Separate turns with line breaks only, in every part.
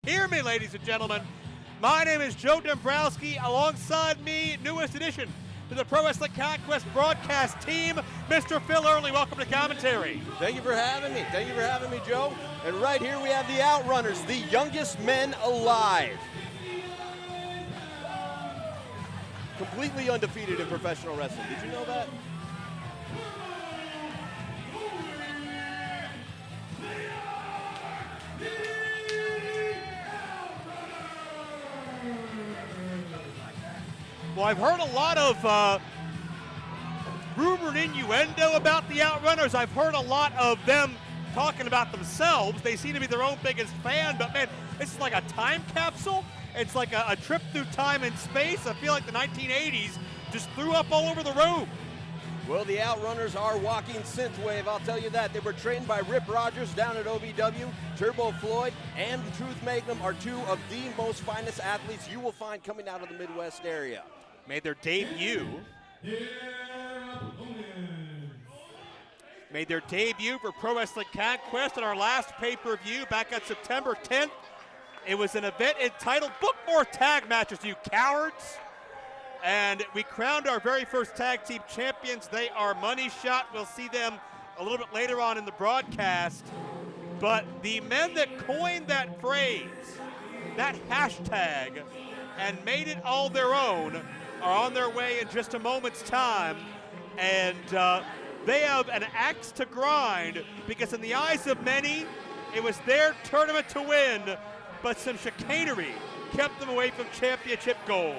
Hear me, ladies and gentlemen. My name is Joe Dombrowski. Alongside me, newest addition to the Pro Wrestling Conquest broadcast team, Mr. Phil Early. Welcome to commentary.
Thank you for having me. Thank you for having me, Joe. And right here we have the Outrunners, the youngest men alive. Completely undefeated in professional wrestling. Did you know that?
Well, I've heard a lot of rumored innuendo about the Outrunners. I've heard a lot of them talking about themselves. They seem to be their own biggest fan, but man, this is like a time capsule. It's like a trip through time and space. I feel like the 1980s just threw up all over the room.
Well, the Outrunners are walking synthwave, I'll tell you that. They were trained by Rip Rogers down at OVW. Turbo Floyd and Truth Magnum are two of the most finest athletes you will find coming out of the Midwest area.
Made their debut. Made their debut for Pro Wrestling Conquest in our last pay-per-view back on September 10th. It was an event entitled Book More Tag Matches, you cowards. And we crowned our very first tag team champions. They are Money Shot. We'll see them a little bit later on in the broadcast. But the men that coined that phrase, that hashtag, and made it all their own are on their way in just a moment's time. And they have an axe to grind because in the eyes of many, it was their tournament to win, but some chicanery kept them away from championship gold.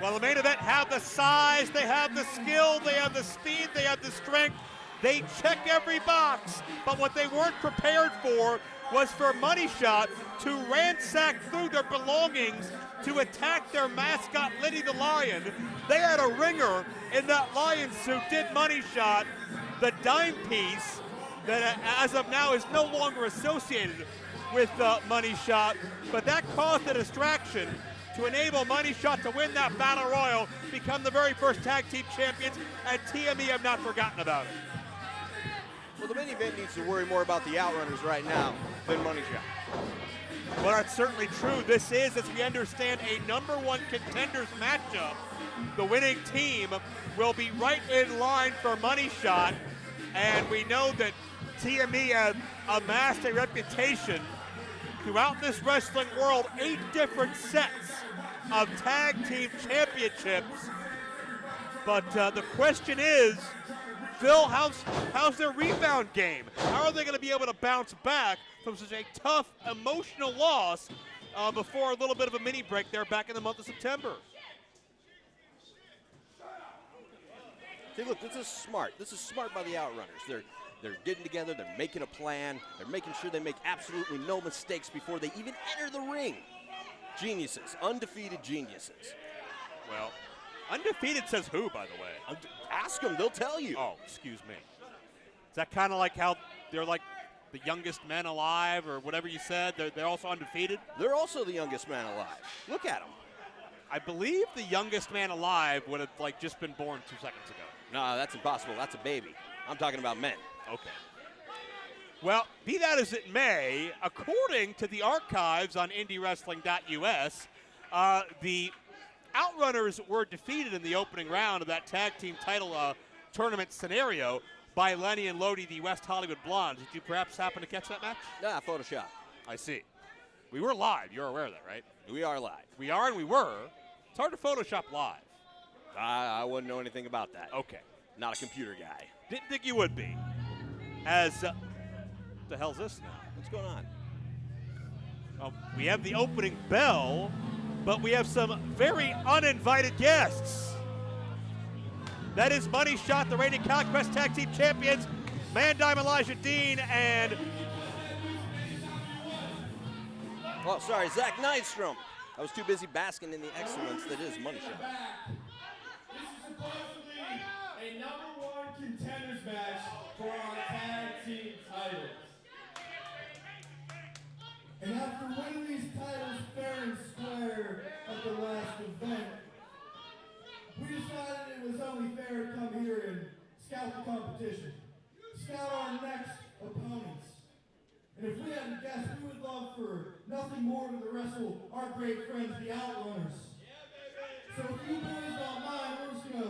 Well, the main event have the size, they have the skill, they have the speed, they have the strength. They check every box, but what they weren't prepared for was for Money Shot to ransack through their belongings to attack their mascot, Liddy the Lion. They had a ringer in that lion suit, did Money Shot, the dime piece that as of now is no longer associated with Money Shot, but that caused a distraction to enable Money Shot to win that Battle Royal, become the very first tag team champions, and TME have not forgotten about it.
Well, the main event needs to worry more about the Outrunners right now than Money Shot.
Well, that's certainly true. This is, as we understand, a number one contenders matchup. The winning team will be right in line for Money Shot, and we know that TME have amassed a reputation throughout this wrestling world, 8 different sets of tag team championships. But the question is, Phil, how's their rebound game? How are they going to be able to bounce back from such a tough, emotional loss before a little bit of a mini break there back in the month of September?
See, look, this is smart. This is smart by the Outrunners. They're getting together, they're making a plan, they're making sure they make absolutely no mistakes before they even enter the ring. Geniuses, undefeated geniuses.
Well, undefeated says who, by the way?
Ask them, they'll tell you.
Oh, excuse me. Is that kind of like how they're like the youngest men alive or whatever you said? They're also undefeated?
They're also the youngest man alive. Look at them.
I believe the youngest man alive would have like just been born 2 seconds ago.
No, that's impossible. That's a baby. I'm talking about men.
Okay. Well, be that as it may, according to the archives on IndieWrestling.us, the Outrunners were defeated in the opening round of that tag team title tournament scenario by Lenny and Lodi, the West Hollywood Blondes. Did you perhaps happen to catch that match?
Nah, Photoshop.
I see. We were live. You're aware of that, right?
We are live.
We are and we were. It's hard to Photoshop live.
I wouldn't know anything about that.
Okay.
Not a computer guy.
Didn't think you would be. As, what the hell's this now?
What's going on?
Well, we have the opening bell, but we have some very uninvited guests. That is Money Shot, the reigning Conquest Tag Team Champions, Man Dime Elijah Dean, and
Oh, sorry, Zach Nystrom. I was too busy basking in the excellence that is Money Shot.
This is supposedly a #1 contenders match for our tag team titles. And after winning these titles fair and square at the last event, we decided it was only fair to come here and scout the competition. Scout our next opponents. And if we had to guess, we would love for nothing more than to wrestle our great friends, the Outrunners. So if you boys don't mind, we're just going to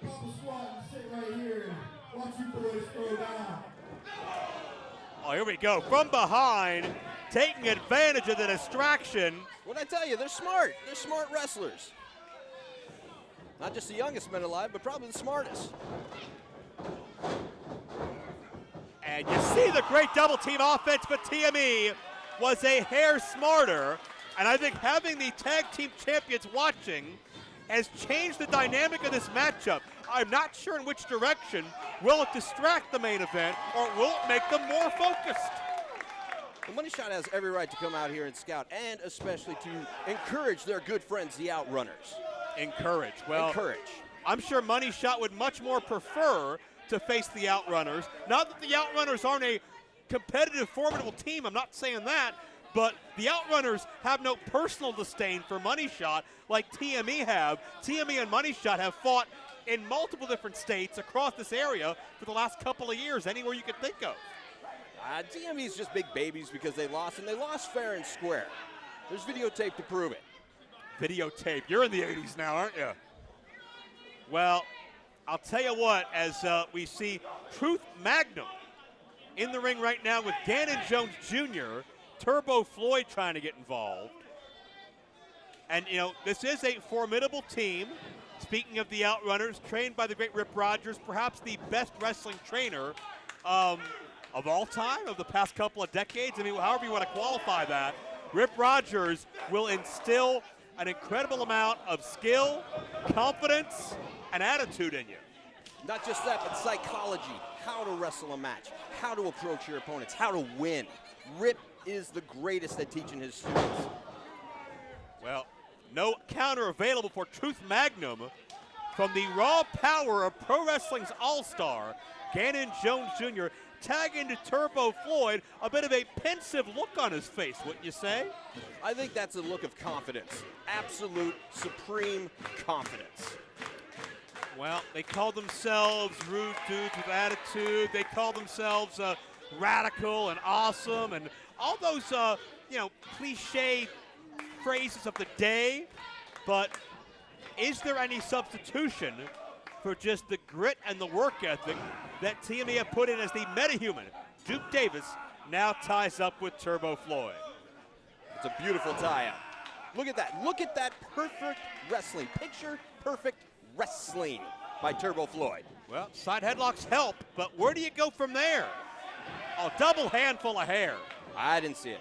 pop a squat and sit right here and watch you boys throw down.
Oh, here we go. From behind, taking advantage of the distraction.
What'd I tell you? They're smart. They're smart wrestlers. Not just the youngest men alive, but probably the smartest.
And you see the great double team offense, but TME was a hair smarter. And I think having the tag team champions watching has changed the dynamic of this matchup. I'm not sure in which direction. Will it distract the main event, or will it make them more focused?
The Money Shot has every right to come out here and scout, and especially to encourage their good friends, the Outrunners.
Encourage. Well,
encourage.
I'm sure Money Shot would much more prefer to face the Outrunners. Not that the Outrunners aren't a competitive, formidable team. I'm not saying that. But the Outrunners have no personal disdain for Money Shot like TME have. TME and Money Shot have fought in multiple different states across this area for the last couple of years, anywhere you can think of.
TME's just big babies because they lost, and they lost fair and square. There's videotape to prove it.
Videotape. You're in the 80s now, aren't you? Well, I'll tell you what, as we see Truth Magnum in the ring right now with Gannon Jones Jr., Turbo Floyd trying to get involved. And, you know, this is a formidable team. Speaking of the Outrunners, trained by the great Rip Rogers, perhaps the best wrestling trainer of all time, of the past couple of decades. I mean, however you want to qualify that. Rip Rogers will instill an incredible amount of skill, confidence, and attitude in you.
Not just that, but psychology, how to wrestle a match, how to approach your opponents, how to win. Rip is the greatest at teaching his students.
Well, no counter available for Truth Magnum from the raw power of Pro Wrestling's All-Star, Gannon Jones Jr., tag into Turbo Floyd, a bit of a pensive look on his face, wouldn't you say?
I think that's a look of confidence, absolute, supreme confidence.
Well, they call themselves rude dudes with attitude. They call themselves radical and awesome and all those, cliche phrases of the day. But is there any substitution for just the grit and the work ethic that TME have put in as the metahuman? Duke Davis now ties up with Turbo Floyd.
It's a beautiful tie-up. Look at that. Look at that perfect wrestling. Picture perfect wrestling by Turbo Floyd.
Well, side headlocks help, but where do you go from there? A double handful of hair.
I didn't see it.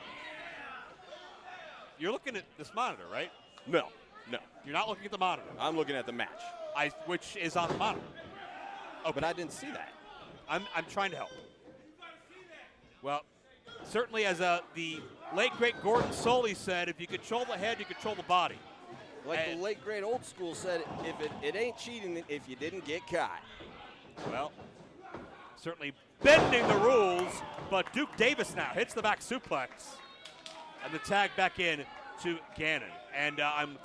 You're looking at this monitor, right?
No.
You're not looking at the monitor.
I'm looking at the match.
Which is on the monitor.
Oh, but I didn't see that.
I'm trying to help. Well, certainly as the late, great Gordon Soley said, if you control the head, you control the body.
Like the late, great Old School said, if it ain't cheating if you didn't get caught.
Well, certainly bending the rules, but Duke Davis now hits the back suplex. And the tag back in to Gannon. And I'm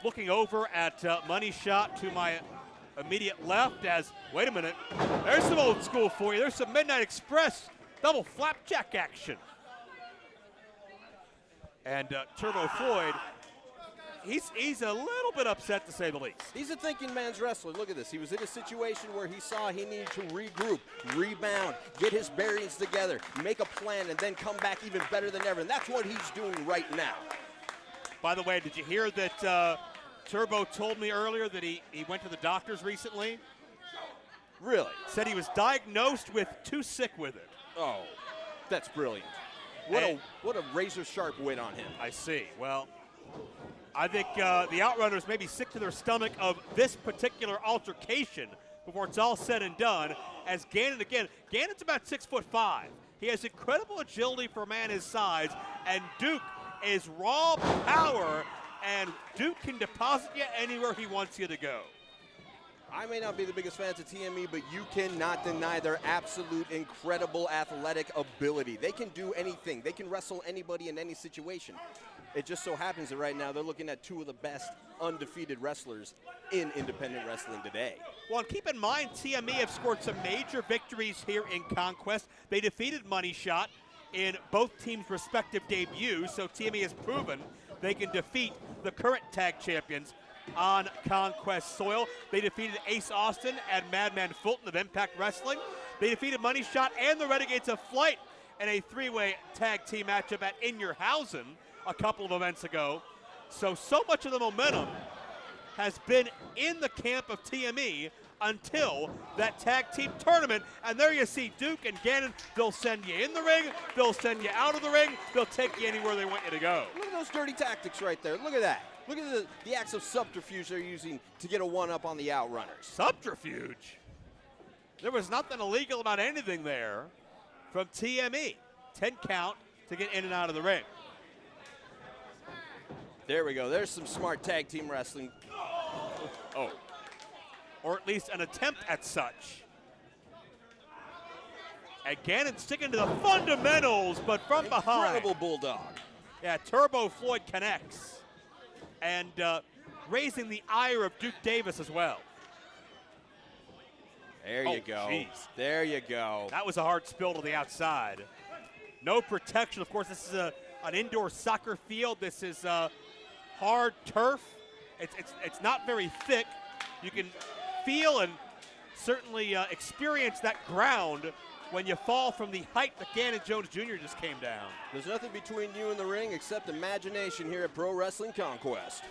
looking over at Money Shot to my immediate left as, wait a minute, there's some Old School for you. There's some Midnight Express double flapjack action. And Turbo Floyd, he's a little bit upset to say the least.
He's a thinking man's wrestler. Look at this. He was in a situation where he saw he needed to regroup, rebound, get his bearings together, make a plan, and then come back even better than ever. And that's what he's doing right now.
By the way, did you hear that Turbo told me earlier that he went to the doctors recently?
Really?
Said he was diagnosed with too sick with it.
Oh, that's brilliant. What a razor-sharp wit on him.
I see. Well, I think the Outrunners may be sick to their stomach of this particular altercation before it's all said and done. As Gannon's about 6'5". He has incredible agility for a man his size, and Duke is raw power, and Duke can deposit you anywhere he wants you to go.
I may not be the biggest fans of TME, but you cannot deny their absolute incredible athletic ability. They can do anything. They can wrestle anybody in any situation. It just so happens that right now they're looking at two of the best undefeated wrestlers in independent wrestling today.
Well, and keep in mind, TME have scored some major victories here in Conquest. They defeated Money Shot in both teams' respective debuts, so TME has proven they can defeat the current tag champions on Conquest soil. They defeated Ace Austin and Madman Fulton of Impact Wrestling. They defeated Money Shot and the Renegades of Flight in a three-way tag team matchup at In Your Housen a couple of events ago. So much of the momentum has been in the camp of TME until that tag team tournament. And there you see Duke and Gannon. They'll send you in the ring. They'll send you out of the ring. They'll take you anywhere they want you to go.
Look at those dirty tactics right there. Look at that. Look at the acts of subterfuge they're using to get a one-up on the Outrunners.
Subterfuge? There was nothing illegal about anything there from TME. 10 count to get in and out of the ring.
There we go. There's some smart tag team wrestling.
Oh. Or at least an attempt at such. And Gannon sticking to the fundamentals, but from behind.
Incredible bulldog.
Yeah, Turbo Floyd connects. And raising the ire of Duke Davis as well.
There you go.
Geez.
There you go.
That was a hard spill to the outside. No protection. Of course, this is an indoor soccer field. This is hard turf. It's not very thick. You can feel and certainly experience that ground when you fall from the height that Gannon Jones Jr. just came down.
There's nothing between you and the ring except imagination here at Pro Wrestling Conquest.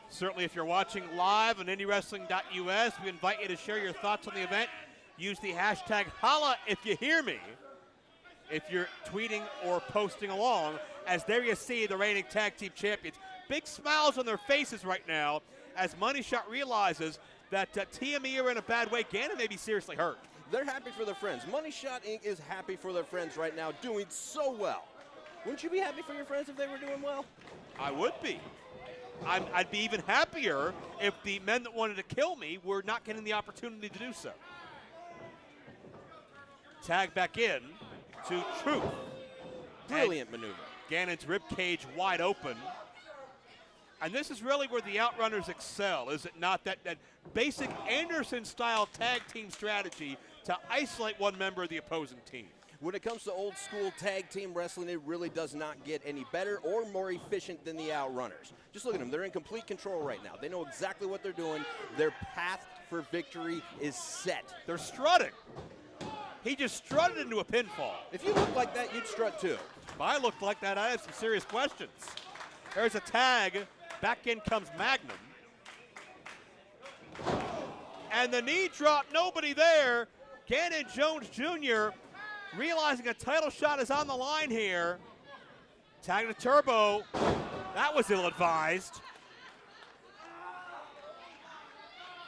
Certainly, if you're watching live on IndieWrestling.us, we invite you to share your thoughts on the event. Use the hashtag Holla if you hear me, if you're tweeting or posting along, as there you see the reigning tag team champions. Big smiles on their faces right now as Money Shot realizes that TME are in a bad way. Gannon may be seriously hurt.
They're happy for their friends. Money Shot Inc. is happy for their friends right now, doing so well. Wouldn't you be happy for your friends if they were doing well?
I would be. I'd be even happier if the men that wanted to kill me were not getting the opportunity to do so. Tag back in to Truth.
Brilliant maneuver.
Gannon's ribcage wide open. And this is really where the Outrunners excel, is it not? That basic Anderson-style tag team strategy to isolate one member of the opposing team.
When it comes to old school tag team wrestling, it really does not get any better or more efficient than the Outrunners. Just look at them. They're in complete control right now. They know exactly what they're doing. Their path for victory is set.
They're strutting. He just strutted into a pinfall.
If you look like that, you'd strut too.
If I looked like that, I have some serious questions. There's a tag. Back in comes Magnum. And the knee drop, nobody there. Gannon Jones Jr. realizing a title shot is on the line here. Tag to Turbo. That was ill-advised.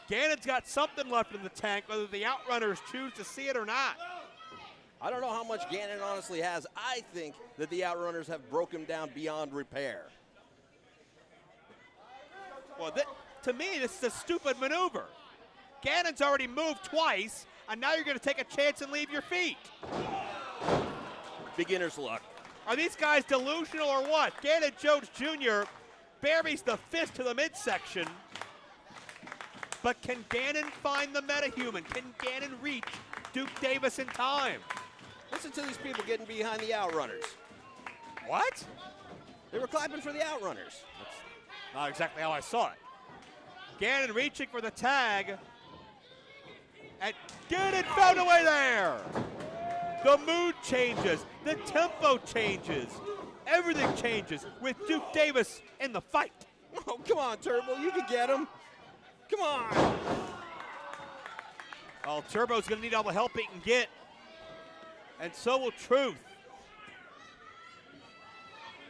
Gannon's got something left in the tank, whether the Outrunners choose to see it or not.
I don't know how much Gannon honestly has. I think that the Outrunners have broken down beyond repair.
Well, to me, this is a stupid maneuver. Gannon's already moved twice, and now you're going to take a chance and leave your feet.
Beginner's luck.
Are these guys delusional or what? Gannon Jones Jr. buries the fist to the midsection. But can Gannon find the metahuman? Can Gannon reach Duke Davis in time?
Listen to these people getting behind the Outrunners.
What?
They were clapping for the Outrunners.
That's not exactly how I saw it. Gannon reaching for the tag. And Gannon found a way there. The mood changes. The tempo changes. Everything changes with Duke Davis in the fight.
Oh, come on, Turbo. You can get him. Come on.
Oh, Turbo's going to need all the help he can get. And so will Truth.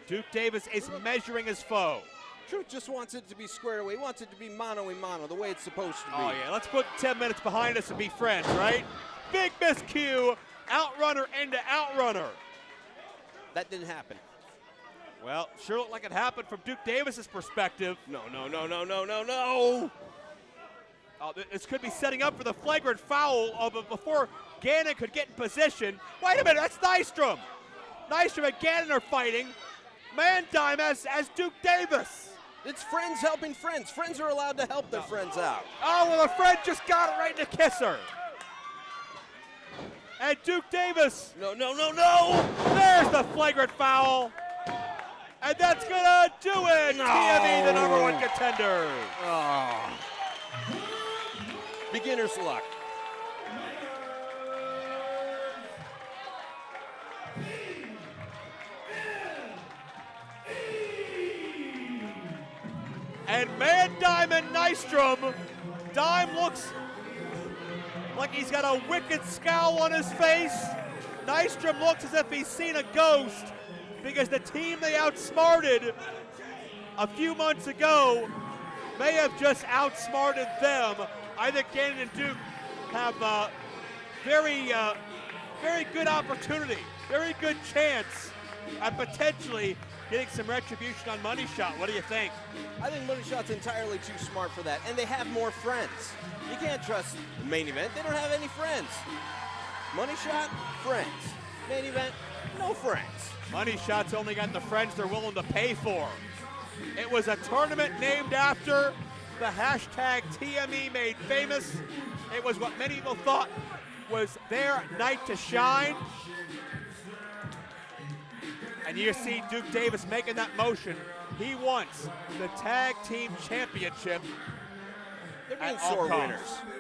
Duke Davis is measuring his foe.
Truth just wants it to be squared away. He wants it to be mano-a-mano, the way it's supposed to be.
Oh, yeah. Let's put 10 minutes behind us and be friends, right? Big miscue. Outrunner into Outrunner.
That didn't happen.
Well, sure looked like it happened from Duke Davis's perspective.
No, no, no, no, no, no, no.
Oh, this could be setting up for the flagrant foul before Gannon could get in position. Wait a minute, that's Nystrom. Nystrom and Gannon are fighting. Man-Dime as Duke Davis.
It's friends helping friends. Friends are allowed to help their friends out.
Oh, well, a friend just got it right in the kisser. And Duke Davis.
No, no, no, no.
There's the flagrant foul. And that's going to do it.
No.
TME, the #1 contender.
Oh. Beginner's luck.
And Man-Dime and Nystrom. Dime looks like he's got a wicked scowl on his face. Nystrom looks as if he's seen a ghost because the team they outsmarted a few months ago may have just outsmarted them. I think Gannon and Duke have a very good opportunity, very good chance at potentially getting some retribution on Money Shot. What do you think?
I think Money Shot's entirely too smart for that, and they have more friends. You can't trust the main event. They don't have any friends. Money Shot, friends. Main event, no friends.
Money Shot's only got the friends they're willing to pay for. It was a tournament named after the hashtag TME made famous. It was what many people thought was their night to shine. And you see Duke Davis making that motion. He wants the tag team championship.
They're being
at all
sore
costs.
winners.